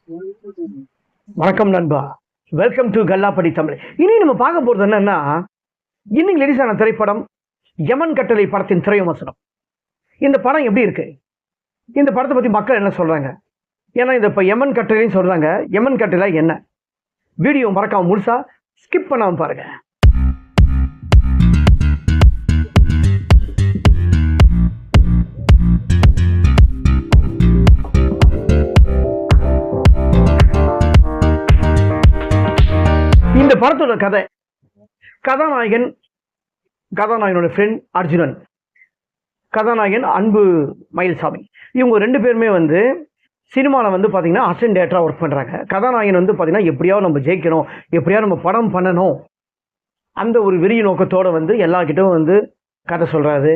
வணக்கம் நண்பா. Welcome to Kallappadi Tamil. இனி நம்ம பார்க்க போறது என்னன்னா, இன்னைக்கு ரிலீஸான திரைப்படம் யமன் கட்டளை படத்தின் திரை விமர்சனம். இந்த படம் எப்படி இருக்கு, இந்த படத்தை பத்தி மக்கள் என்ன சொல்றாங்க, ஏன்னா இந்த இப்ப யமன் கட்டளைன்னு சொல்றாங்க. யமன் கட்டளை என்ன? வீடியோ மறக்காம முழுசா ஸ்கிப் பண்ணாம பாருங்க. இந்த படத்தோட கதை, கதாநாயகனோட ஃப்ரெண்ட் அர்ஜுனன், கதாநாயகன் அன்பு மயில்சாமி. இவங்க ரெண்டு பேருமே வந்து சினிமாவில் வந்து பார்த்தீங்கன்னா அசிஸ்டன்ட் டேரக்டராக ஒர்க் பண்ணுறாங்க. கதாநாயகன் வந்து பார்த்தீங்கன்னா எப்படியாவது நம்ம ஜெயிக்கணும், எப்படியாவது நம்ம படம் பண்ணணும், அந்த ஒரு வெறிய நோக்கத்தோடு வந்து எல்லாக்கிட்டும் வந்து கதை சொல்கிறாரு.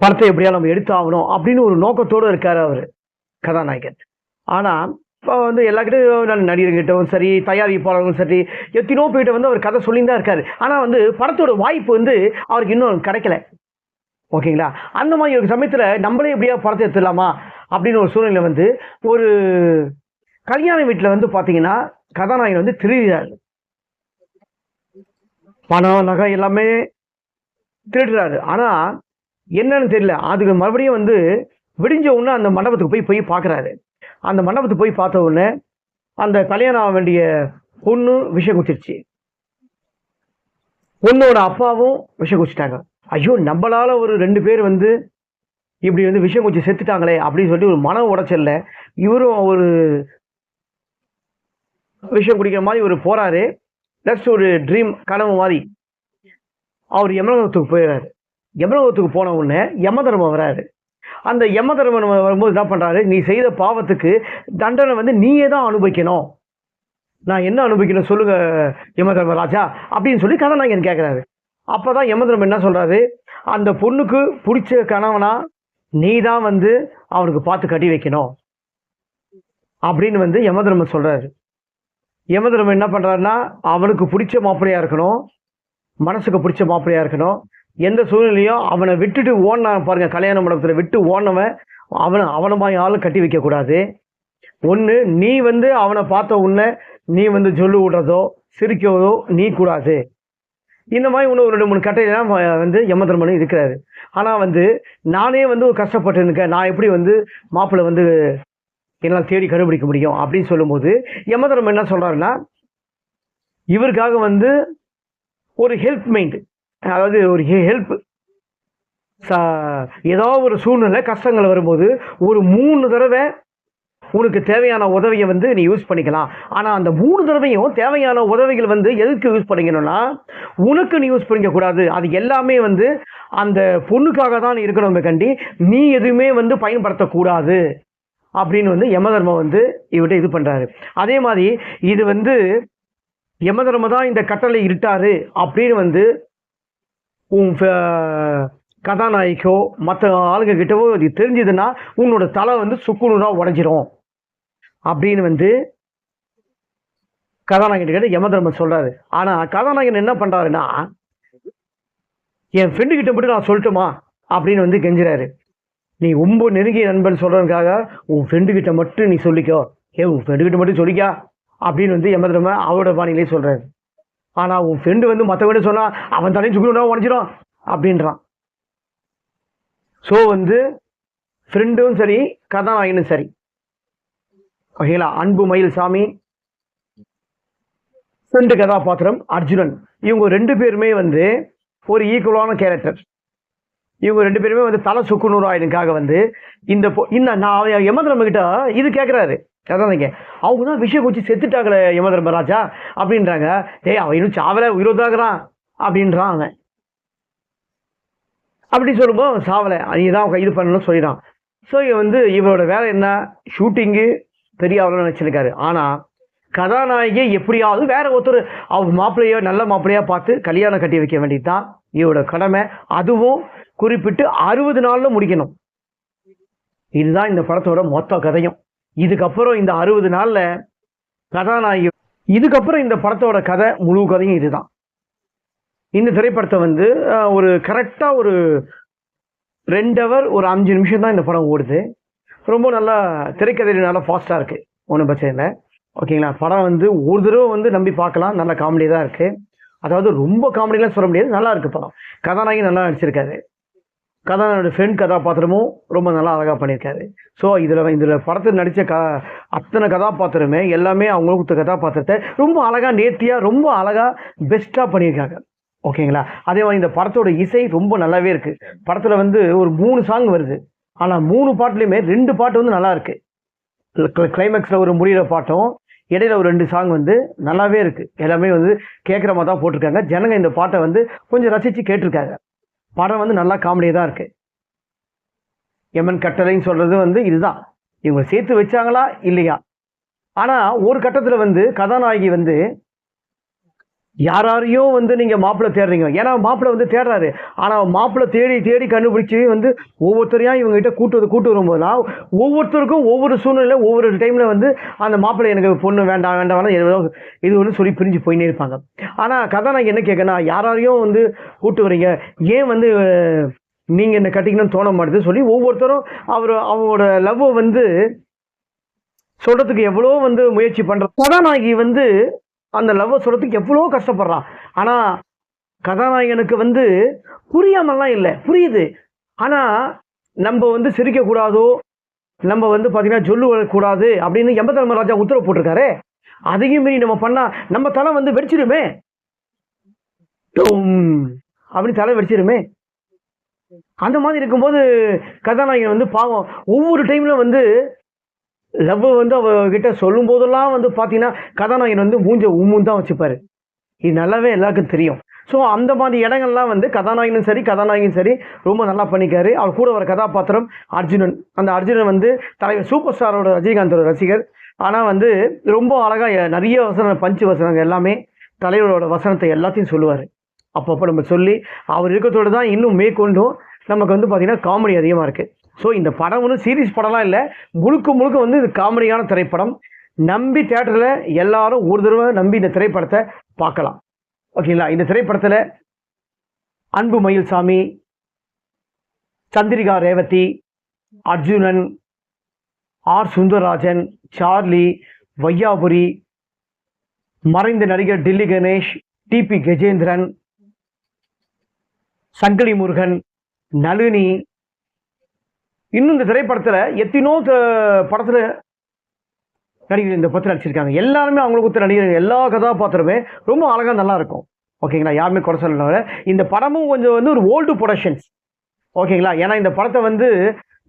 படத்தை எப்படியாவது நம்ம எடுத்தாகணும் அப்படின்னு ஒரு நோக்கத்தோடு இருக்கார் அவர் கதாநாயகன். ஆனால் இப்போ வந்து எல்லாக்கிட்டும் நடிகர்கிட்டவும் சரி, தயாரிப்பாளர்களும் சரி, எத்தனோ போயிட்டு வந்து அவர் கதை சொல்லின்னு தான் இருக்காரு. ஆனால் வந்து படத்தோட வாய்ப்பு வந்து அவருக்கு இன்னும் கிடைக்கல. ஓகேங்களா? அந்த மாதிரி ஒரு சமயத்தில் நம்மளே எப்படியா படத்தை எடுத்துடலாமா அப்படின்னு ஒரு சூழ்நிலை வந்து ஒரு கல்யாண வீட்டில் வந்து பார்த்தீங்கன்னா கதாநாயகன் வந்து திருடுறாரு. பணம் நகை எல்லாமே திருடுறாரு. ஆனால் என்னன்னு தெரியல. அதுக்கு மறுபடியும் வந்து விடிஞ்ச உடனே அந்த மண்டபத்துக்கு போய் பார்க்குறாரு. அந்த மண்டபத்துக்கு போய் பார்த்த உடனே அந்த கல்யாணம் ஆக வேண்டிய பொண்ணு விஷம் குடிச்சிருச்சு. பொண்ணோட அப்பாவும் விஷம் குடிச்சிட்டாங்க. ஐயோ, நம்மளால ஒரு 2 பேர் வந்து இப்படி வந்து விஷம் குடிச்சு செத்துட்டாங்களே அப்படின்னு சொல்லி ஒரு மன உடைச்சல்ல இவரும் ஒரு விஷம் குடிக்கிற மாதிரி ஒரு போறாரு. ஜஸ்ட் ஒரு ட்ரீம், கனவு மாதிரி. அவர் யமலோகத்துக்கு போயிடுறாரு. யமலோகத்துக்கு போன உடனே யமதர்மன் வராரு. அந்த யமதர்மன் வரும்போது என்ன பண்றாரு, நீ செய்த பாவத்துக்கு தண்டனை வந்து நீயே தான் அனுபவிக்கணும். நான் என்ன அனுபவிக்கணும் சொல்லுங்க யமதர்மராஜா அப்படின்னு சொல்லி கதாநாயகன் கேட்கிறாரு. அப்பதான் யமதர்மன் என்ன சொல்றாரு, அந்த பொண்ணுக்கு பிடிச்ச கணவனா நீ தான் வந்து அவனுக்கு பார்த்து கட்டி வைக்கணும் அப்படின்னு வந்து யமதர்மன் சொல்றாரு. யமதர்மன் என்ன பண்றாருன்னா, அவனுக்கு பிடிச்ச மாப்பிள்ளையா இருக்கணும், மனசுக்கு பிடிச்ச மாப்பிள்ளையா இருக்கணும். எந்த சூழ்நிலையும் அவனை விட்டுட்டு ஓடினா பாருங்க, கல்யாண மண்டபத்தில் விட்டு ஓடினவன் அவனை மாதிரி ஆளும் கட்டி வைக்கக்கூடாது. ஒன்று, நீ வந்து அவனை பார்த்த உடனே நீ வந்து சொல்லு விடுறதோ சிரிக்கிறதோ நீ கூடாது. இந்த மாதிரி இன்னும் ஒரு 2-3 கட்டையெல்லாம் வந்து யமதர்மன் இருக்கிறாரு. ஆனால் வந்து நானே வந்து கஷ்டப்பட்டு இருக்கேன், நான் எப்படி வந்து மாப்பிள்ளை வந்து என்னால் தேடி கண்டுபிடிக்க முடியும் அப்படின்னு சொல்லும்போது யமதர்மன் என்ன சொல்றாருன்னா, இவருக்காக வந்து ஒரு ஹெல்ப் மைண்ட், அதாவது ஒரு ஹெல்ப், ஏதாவது ஒரு சூழ்நிலை கஷ்டங்கள் வரும்போது ஒரு 3 தடவை உனக்கு தேவையான உதவியை வந்து நீ யூஸ் பண்ணிக்கலாம். ஆனால் அந்த 3 தடவையும் தேவையான உதவிகள் வந்து எதுக்கு யூஸ் பண்ணிக்கணும்னா, உனக்கு நீ யூஸ் பண்ணிக்க கூடாது. அது எல்லாமே வந்து அந்த பொண்ணுக்காக தான் இருக்கணும் கண்டி, நீ எதுவுமே வந்து பயன்படுத்தக்கூடாது அப்படின்னு வந்து யமதர்மன் வந்து இவர்கிட்ட இது பண்றாரு. அதே மாதிரி இது வந்து யமதர்மன் தான் இந்த கட்டளை இட்டாரு அப்படின்னு வந்து உன் கதாநாயகோ மற்ற ஆளுங்க கிட்டவோ இது தெரிஞ்சதுன்னா உன்னோட தலை வந்து சுக்குநூறா உடைஞ்சிரும் அப்படின்னு வந்து கதாநாயகன் கிட்ட யமதர்மன் சொல்றாரு. ஆனா கதாநாயகன் என்ன பண்றாருன்னா, என் ஃப்ரெண்டு கிட்ட மட்டும் நான் சொல்லட்டுமா அப்படின்னு வந்து கெஞ்சுறாரு. நீ ரொம்ப நெருங்கிய நண்பன் சொல்றதுக்காக உன் ஃப்ரெண்டு கிட்ட மட்டும் நீ சொல்லிக்கோ, உன் ஃப்ரெண்டு கிட்ட மட்டும் சொல்லிக்கா அப்படின்னு வந்து யமதர்மன் அவரோட பாணியிலே சொல்றாரு. ஆனா உன் ஃப்ரெண்டு வந்து மற்றவங்க சொன்னா அவன் தலையும் சுக்குநூறா உடைஞ்சிரும் அப்படின்றான். ஸோ வந்து ஃப்ரெண்டும் சரி கதாநாயகனும் சரி, ஓகேங்களா, அன்பு மயில்சாமி, ஃப்ரெண்டு கதாபாத்திரம் அர்ஜுனன், இவங்க 2 பேருமே வந்து ஒரு ஈக்குவலான கேரக்டர். இவங்க 2 பேருமே வந்து தலை சுக்குநூறு ஆயிடுக்காக வந்து இந்த நான் யமதர்மன் கிட்ட இது கேட்குறாரு. அதான் அவங்க தான் விஷயம் குடிச்சு செத்துட்டாங்களே யமதர்மராஜா அப்படின்றாங்க. அவன் இன்னும் சாவல உயிரோதாகிறான் அப்படின்றான் அவன். அப்படி சொல்லும்போது அவன் சாவலை, நீ தான் இது பண்ணணும்னு சொல்லிடான். ஸோ வந்து இவரோட வேலை என்ன, ஷூட்டிங்கு பெரிய அவ்வளோ நினச்சிருக்காரு. ஆனால் கதாநாயகி எப்படியாவது வேற ஒருத்தர் அவங்க மாப்பிள்ளையோ நல்ல மாப்பிள்ளையாக பார்த்து கல்யாணம் கட்டி வைக்க வேண்டியது தான் இவரோட கடமை. அதுவும் குறிப்பிட்டு 60 நாளில் முடிக்கணும். இதுதான் இந்த படத்தோட மொத்த கதையும். இதுக்கப்புறம் இந்த 60 நாளில் கதாநாயகி, இதுக்கப்புறம் இந்த படத்தோட கதை முழு கதையும் இதுதான். இந்த திரைப்படத்தை வந்து ஒரு கரெக்டாக ஒரு 2 ஹவர் ஒரு 5 நிமிஷம் தான் இந்த படம் ஓடுது. ரொம்ப நல்லா திரைக்கதை நல்லா ஃபாஸ்ட்டாக இருக்குது, ஒன்றும் பிரச்சனை இல்லை. ஓகேங்களா? படம் வந்து ஒரு தடவை வந்து நம்பி பார்க்கலாம், நல்ல காமெடி தான் இருக்குது. அதாவது ரொம்ப காமெடிலாம் சொல்ல முடியாது, நல்லா இருக்குது படம். கதாநாயகி நல்லா நடிச்சிருக்காரு, கதாநாயகனோட ஃப்ரெண்ட் கதாபாத்திரமும் ரொம்ப நல்லா அழகாக பண்ணியிருக்காரு. ஸோ இதில் படத்தில் நடித்த அத்தனை கதாபாத்திரமே எல்லாமே அவங்களுக்கு கதாபாத்திரத்தை ரொம்ப அழகாக நேர்த்தியாக ரொம்ப அழகாக பெஸ்ட்டாக பண்ணியிருக்காங்க. ஓகேங்களா? அதே மாதிரி இந்த படத்தோட இசை ரொம்ப நல்லாவே இருக்குது. படத்தில் வந்து ஒரு 3 சாங் வருது, ஆனால் 3 பாட்டுலையுமே 2 பாட்டு வந்து நல்லா இருக்குது. கிளைமேக்ஸில் ஒரு முடிகிற பாட்டும் இடையில ஒரு 2 சாங் வந்து நல்லாவே இருக்குது. எல்லாமே வந்து கேட்குற மாதிரி தான் போட்டிருக்காங்க. ஜனங்க இந்த பாட்டை வந்து கொஞ்சம் ரசித்து கேட்டிருக்காங்க. படம் வந்து நல்லா காமெடியாக தான் இருக்குது. எமன் கட்டளைன்னு சொல்கிறது வந்து இதுதான், இவங்க சேர்த்து வச்சாங்களா இல்லையா. ஆனால் ஒரு கட்டத்தில் வந்து கதாநாயகி வந்து யாரையும் வந்து நீங்கள் மாப்பிள்ளை தேடுறீங்க, ஏன்னா மாப்பிள்ளை வந்து தேடுறாரு. ஆனால் மாப்பிள்ளை தேடி தேடி கண்டுபிடிச்சி வந்து ஒவ்வொருத்தரையும் இவங்ககிட்ட கூட்டு வரும்போதுலாம் ஒவ்வொருத்தருக்கும் ஒவ்வொரு சூழ்நிலை ஒவ்வொரு டைமில் வந்து அந்த மாப்பிள்ளை எனக்கு பொண்ணு வேண்டாம் வேண்டாம் வேண்டாம் இது ஒன்று சொல்லி பிரிஞ்சு போயினே இருப்பாங்க. ஆனால் கதாநாயகி என்ன கேட்கணும், யாரையும் வந்து கூட்டு வரீங்க, ஏன் வந்து நீங்கள் என்ன கட்டிக்கணும்னு தோண மாட்டேது சொல்லி ஒவ்வொருத்தரும் அவங்களோட லவ்வை வந்து சொல்கிறதுக்கு எவ்வளோ வந்து முயற்சி பண்ணுற கதாநாயகி வந்து அந்த லவ்வை சொல்கிறதுக்கு எவ்வளோ கஷ்டப்படுறான். ஆனால் கதாநாயகனுக்கு வந்து புரியாமலாம் இல்லை, புரியுது. ஆனால் நம்ம வந்து சிரிக்கக்கூடாதோ, நம்ம வந்து பார்த்தீங்கன்னா சொல்லு வரக்கூடாது அப்படின்னு எம்ப தர்மராஜா உத்தரவு போட்டிருக்காரு. அதையும் மீறி நம்ம பண்ணால் நம்ம தலை வந்து வெடிச்சிருமே, அப்படின்னு தலை வெடிச்சிருமே. அந்த மாதிரி இருக்கும்போது கதாநாயகன் வந்து பாவம் ஒவ்வொரு டைமில் வந்து லவ் வந்து அவகிட்ட சொல்லும் போதெல்லாம் வந்து பார்த்தீங்கன்னா கதாநாயகன் வந்து மூஞ்ச உம்முன்னு தான் வச்சுப்பாரு. இது நல்லாவே எல்லாருக்கும் தெரியும். ஸோ அந்த மாதிரி இடங்கள்லாம் வந்து கதாநாயகனும் சரி கதாநாயகனும் சரி ரொம்ப நல்லா பண்ணிக்காரு. அவர் கூட வர கதாபாத்திரம் அர்ஜுனன். அந்த அர்ஜுனன் வந்து தலைவர் சூப்பர் ஸ்டாரோட ரஜினிகாந்தோட ரசிகர். ஆனால் வந்து ரொம்ப அழகாக நிறைய பஞ்சு வசனங்கள் எல்லாமே தலைவரோட வசனத்தை எல்லாத்தையும் சொல்லுவார். அப்பப்போ நம்ம சொல்லி அவர் இருக்கத்தோடு தான் இன்னும் மேற்கொண்டும் நமக்கு வந்து பார்த்திங்கன்னா காமெடி அதிகமாக இருக்குது. ஸோ இந்த படம் ஒன்றும் சீரியஸ் படம்லாம் இல்லை, முழுக்க வந்து இது காமெடியான திரைப்படம். நம்பி தேட்டரில் எல்லாரும் ஒரு தடவை நம்பி இந்த திரைப்படத்தை பார்க்கலாம். ஓகேங்களா? இந்த திரைப்படத்தில் அன்பு மயில்சாமி, சந்திரிகா ரேவதி, அர்ஜுனன், ஆர் சுந்தரராஜன், சார்லி, வையாபுரி, மறைந்த நடிகர் டில்லி கணேஷ், டிபி கஜேந்திரன், சங்கிலி முருகன், நளினி, இன்னும் இந்த திரைப்படத்தில் எத்தனோ படத்தில் நடிகர் இந்த படத்தில் நடிச்சிருக்காங்க. எல்லாருமே அவங்களுக்கு ஒருத்தர் நடிகர், எல்லா கதாபாத்திரமே ரொம்ப அழகாக நல்லா இருக்கும். ஓகேங்களா? யாருமே குறை சொல்லல. இந்த படமும் கொஞ்சம் வந்து ஒரு ஓல்டு ப்ரொடக்ஷன்ஸ். ஓகேங்களா? ஏன்னா இந்த படத்தை வந்து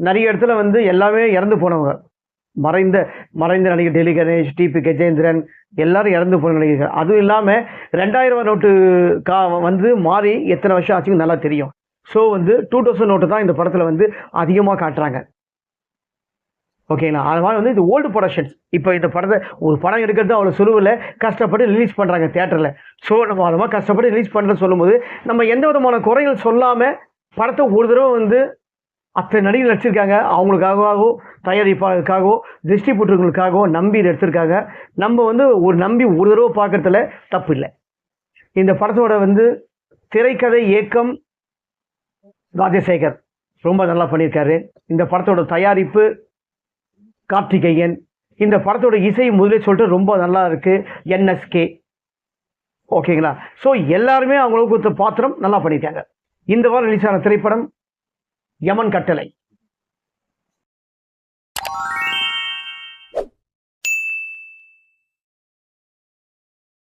நிறைய இடத்துல வந்து எல்லாமே இறந்து போனவங்க, மறைந்த நடிகர் டில்லி கணேஷ், டிபி கஜேந்திரன் எல்லாரும் இறந்து போன நடிகர்கள். அதுவும் இல்லாமல் 2000 நோட்டு வந்து மாறி எத்தனை வருஷம் ஆச்சுன்னு நல்லா தெரியும். ஸோ வந்து 2000 நோட்டு தான் இந்த படத்தில் வந்து அதிகமாக காட்டுறாங்க. ஓகேங்களா? அது மாதிரி வந்து இது ஓல்டு ப்ரொடக்ஷன்ஸ். இப்போ இந்த படத்தை ஒரு படம் எடுக்கிறது அவ்வளோ சுலுவில் கஷ்டப்பட்டு ரிலீஸ் பண்ணுறாங்க தேட்டரில். ஸோ நம்ம அது மாதிரி கஷ்டப்பட்டு ரிலீஸ் பண்ணுறது சொல்லும்போது நம்ம எந்த விதமான குறைகள் சொல்லாமல் படத்தை ஒரு தடவை வந்து அத்தனை நடிகர் நடிச்சிருக்காங்க, அவங்களுக்காகவோ தயாரிப்பாளருக்காகவோ டிஸ்ட்ரிபியூட்டர்களுக்காகவோ நம்பி இதை எடுத்திருக்காங்க. நம்ம வந்து நம்பி ஒரு தடவை பார்க்குறதுல தப்பு இல்லை. இந்த படத்தோட வந்து திரைக்கதை இயக்கம் ராஜசேகர் ரொம்ப நல்லா பண்ணியிருக்காரு. இந்த படத்தோட தயாரிப்பு கார்த்திகேயன். இந்த படத்தோட இசை முதலே சொல்லிட்டு ரொம்ப நல்லா இருக்குது, என்எஸ்கே. ஓகேங்களா? ஸோ எல்லாருமே அவங்களுக்கு பாத்திரம் நல்லா பண்ணியிருக்காங்க. இந்த வாரம் ரிலீஸ் ஆன திரைப்படம் யமன் கட்டளை.